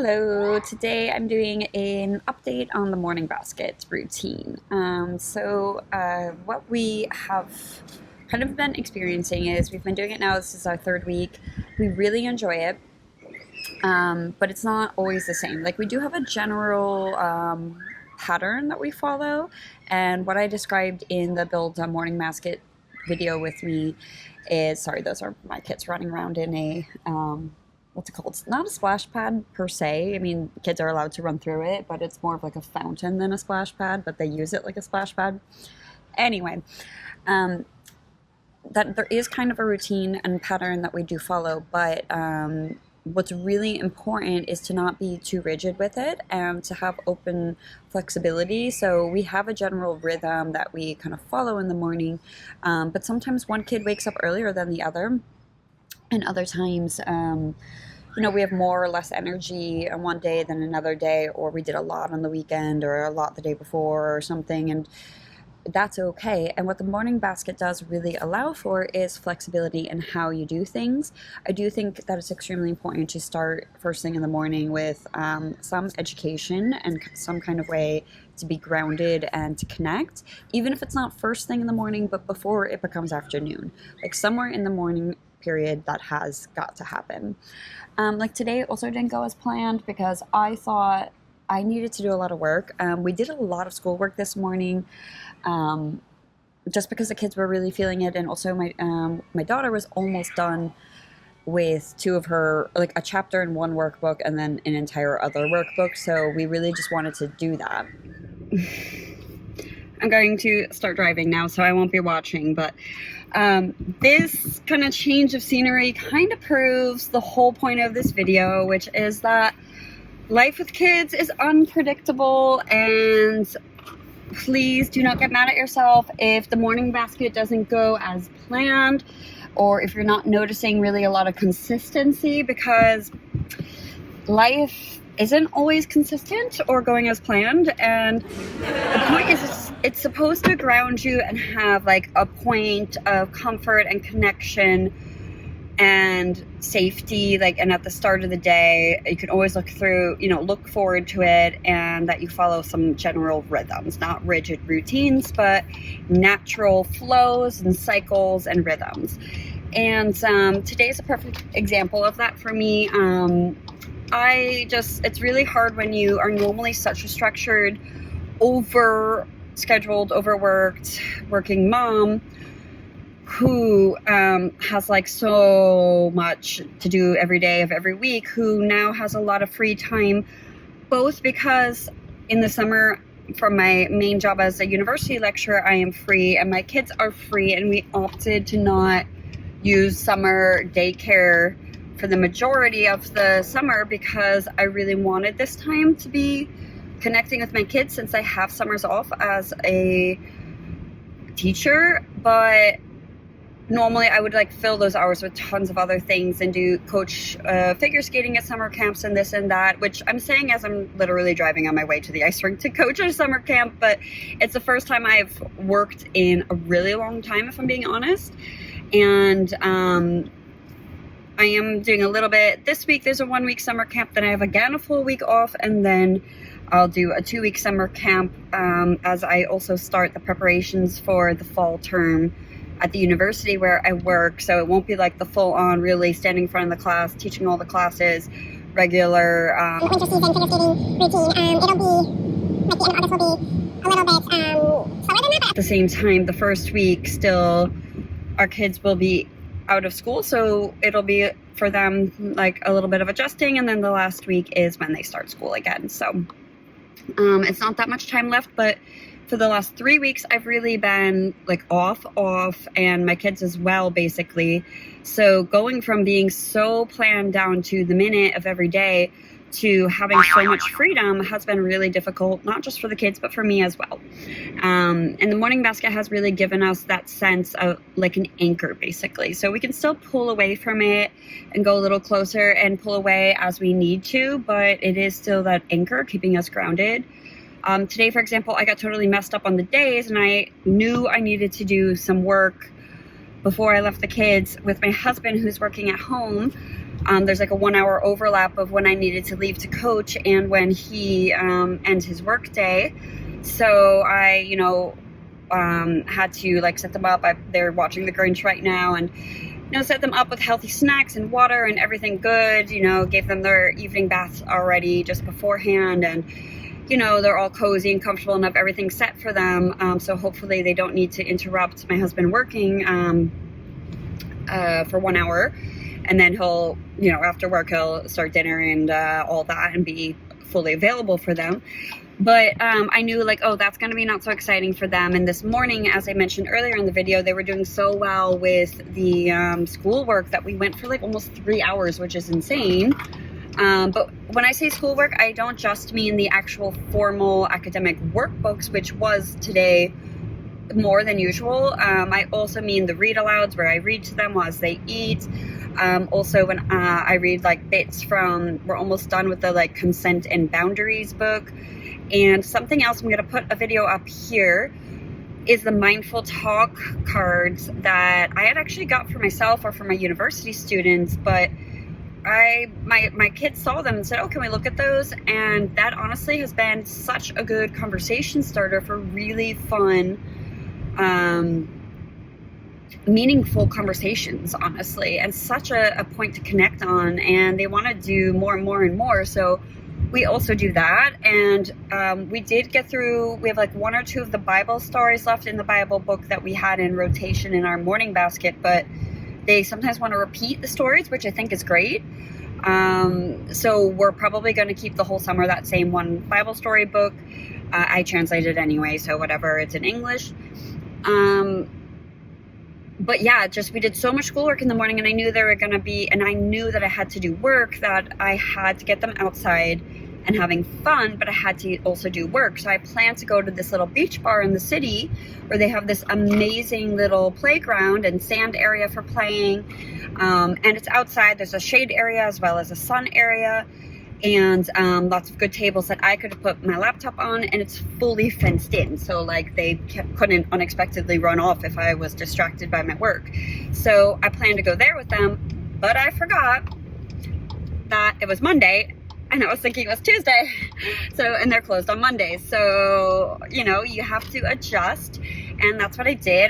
So today I'm doing an update on the morning basket routine. What we have kind of been experiencing is we've been doing it now. This is our third week. We really enjoy it, but it's not always the same. Like we do have a general pattern that we follow, and what I described in the Build a Morning Basket video with me is, sorry, those are my kids running around in a what's it called? It's not a splash pad per se. I mean, kids are allowed to run through it, but it's more of like a fountain than a splash pad, but they use it like a splash pad. Anyway, that there is kind of a routine and pattern that we do follow, but what's really important is to not be too rigid with it and to have open flexibility. So we have a general rhythm that we kind of follow in the morning, but sometimes one kid wakes up earlier than the other, and other times we have more or less energy on one day than another day, or we did a lot on the weekend or a lot the day before or something, and that's okay. And what the morning basket does really allow for is flexibility in how you do things. I do think that it's extremely important to start first thing in the morning with some education and some kind of way to be grounded and to connect, even if it's not first thing in the morning, but before it becomes afternoon, like somewhere in the morning period that has got to happen. Like today also didn't go as planned because I thought I needed to do a lot of work. We did a lot of schoolwork this morning, just because the kids were really feeling it, and also my daughter was almost done with two of her, like a chapter in one workbook and then an entire other workbook, so we really just wanted to do that. I'm going to start driving now, so I won't be watching, but this kind of change of scenery kind of proves the whole point of this video, which is that life with kids is unpredictable, and please do not get mad at yourself if the morning basket doesn't go as planned, or if you're not noticing really a lot of consistency, because life isn't always consistent or going as planned. And the point is, it's supposed to ground you and have like a point of comfort and connection and safety, like, and at the start of the day you can always look forward to it, and that you follow some general rhythms, not rigid routines, but natural flows and cycles and rhythms. And today's a perfect example of that for me. It's really hard when you are normally such a structured, over-scheduled, overworked working mom who has like so much to do every day of every week, who now has a lot of free time, both because in the summer from my main job as a university lecturer I am free and my kids are free, and we opted to not use summer daycare for the majority of the summer because I really wanted this time to be connecting with my kids, since I have summers off as a teacher. But normally I would like fill those hours with tons of other things and do coach figure skating at summer camps and this and that, which I'm saying as I'm literally driving on my way to the ice rink to coach a summer camp. But it's the first time I've worked in a really long time, if I'm being honest. And I am doing a little bit this week. There's a 1 week summer camp, then I have again a full week off, and then I'll do a 2 week summer camp as I also start the preparations for the fall term at the university where I work. So it won't be like the full on really standing in front of the class, teaching all the classes, regular winter season figure skating routine. It'll be like the end of August will be a little bit slower than that. At the same time, the first week still our kids will be out of school, so it'll be for them like a little bit of adjusting, and then the last week is when they start school again. So it's not that much time left, but for the last 3 weeks I've really been like off, and my kids as well, basically. So going from being so planned down to the minute of every day to having so much freedom has been really difficult, not just for the kids, but for me as well. And the morning basket has really given us that sense of like an anchor, basically. So we can still pull away from it and go a little closer and pull away as we need to, but it is still that anchor keeping us grounded. Today, for example, I got totally messed up on the days, and I knew I needed to do some work before I left the kids with my husband, who's working at home. There's like a 1 hour overlap of when I needed to leave to coach and when he ends his work day. So I, you know, had to like set them up. They're watching The Grinch right now, and you know, set them up with healthy snacks and water and everything good. You know, gave them their evening baths already just beforehand, and you know, they're all cozy and comfortable enough, everything set for them. So hopefully they don't need to interrupt my husband working for 1 hour, and then he'll, you know, after work he'll start dinner and all that and be fully available for them. But I knew like, oh, that's going to be not so exciting for them. And this morning, as I mentioned earlier in the video, they were doing so well with the schoolwork that we went for like almost 3 hours, which is insane. But when I say schoolwork, I don't just mean the actual formal academic workbooks, which was today more than usual. I also mean the read alouds where I read to them as they eat. Also when I read like bits from, we're almost done with the like consent and boundaries book. And something else, I'm going to put a video up here, is the mindful talk cards that I had actually got for myself or for my university students, but my kids saw them and said, oh, can we look at those? And that honestly has been such a good conversation starter for really fun, meaningful conversations, honestly, and such a point to connect on. And they want to do more and more and more. So we also do that. And we did get through, we have like 1 or 2 of the Bible stories left in the Bible book that we had in rotation in our morning basket, but they sometimes want to repeat the stories, which I think is great. So we're probably going to keep the whole summer that same one Bible story book. I translated anyway, so whatever, it's in English. But yeah, just we did so much schoolwork in the morning, and I knew there were going to be, and I knew that I had to do work, that I had to get them outside and having fun, but I had to also do work. So I planned to go to this little beach bar in the city where they have this amazing little playground and sand area for playing. And it's outside. There's a shade area as well as a sun area, and lots of good tables that I could put my laptop on, and it's fully fenced in. So like they couldn't unexpectedly run off if I was distracted by my work. So I planned to go there with them, but I forgot that it was Monday. And I was thinking it was Tuesday. So, and they're closed on Mondays. So, you know, you have to adjust. And that's what I did.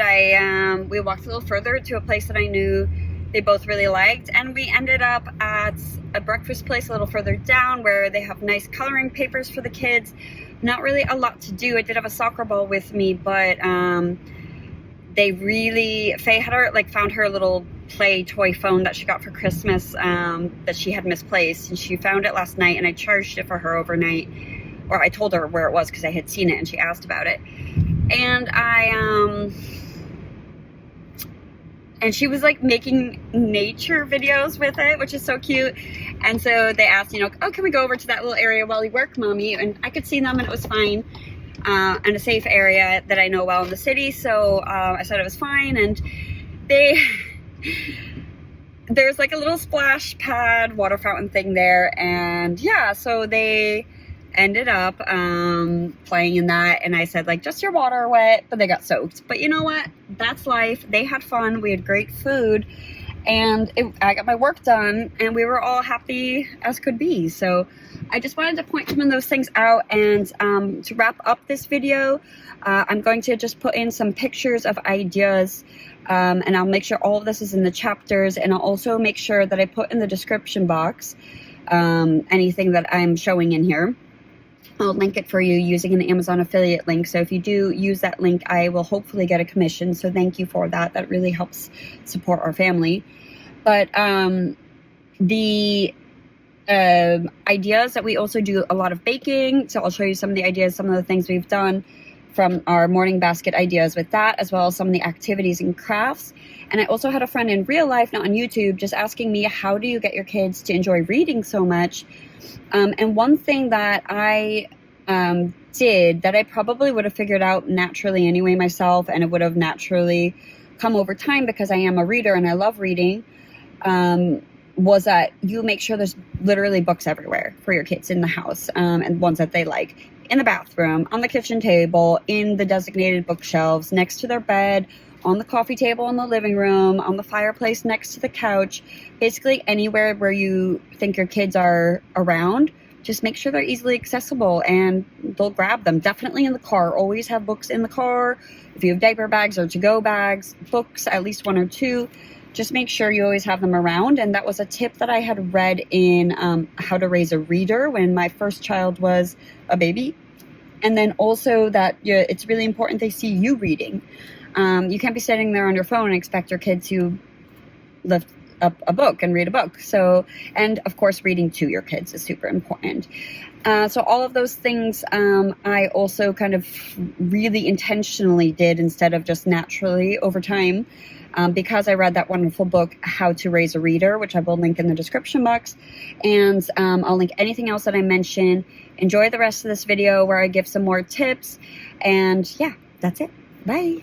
We walked a little further to a place that I knew they both really liked. And we ended up at a breakfast place a little further down where they have nice coloring papers for the kids. Not really a lot to do. I did have a soccer ball with me, but they really, Faye had her, like, found her little play toy phone that she got for Christmas that she had misplaced, and she found it last night, and I charged it for her overnight, or I told her where it was because I had seen it and she asked about it. And and she was like making nature videos with it, which is so cute. And so they asked, you know, oh, can we go over to that little area while you work, Mommy? And I could see them and it was fine. And a safe area that I know well in the city. So I said it was fine. And there's like a little splash pad water fountain thing there. And yeah, so they ended up playing in that. And I said, like, just your water wet, but they got soaked. But you know what? That's life. They had fun. We had great food. And I got my work done, and we were all happy as could be. So I just wanted to point some of those things out. And to wrap up this video, I'm going to just put in some pictures of ideas, and I'll make sure all of this is in the chapters. And I'll also make sure that I put in the description box anything that I'm showing in here. I'll link it for you using an Amazon affiliate link. So if you do use that link, I will hopefully get a commission. So thank you for that. That really helps support our family. But the ideas that we also do a lot of baking. So I'll show you some of the ideas, some of the things we've done from our morning basket ideas with that, as well as some of the activities and crafts. And I also had a friend in real life, not on YouTube, just asking me, how do you get your kids to enjoy reading so much? And one thing that I did that I probably would have figured out naturally anyway myself, and it would have naturally come over time because I am a reader and I love reading, was that you make sure there's literally books everywhere for your kids in the house, and ones that they like, in the bathroom, on the kitchen table, in the designated bookshelves, next to their bed, on the coffee table in the living room, on the fireplace next to the couch, basically anywhere where you think your kids are around. Just make sure they're easily accessible and they'll grab them. Definitely in the car. Always have books in the car. If you have diaper bags or to-go bags, books, at least 1 or 2, just make sure you always have them around. And that was a tip that I had read in How to Raise a Reader when my first child was a baby. And then also that it's really important they see you reading. You can't be sitting there on your phone and expect your kid to lift up a book and read a book. So, and of course, reading to your kids is super important. So all of those things I also kind of really intentionally did instead of just naturally over time, because I read that wonderful book, How to Raise a Reader, which I will link in the description box. And I'll link anything else that I mention. Enjoy the rest of this video where I give some more tips. And yeah, that's it. Bye.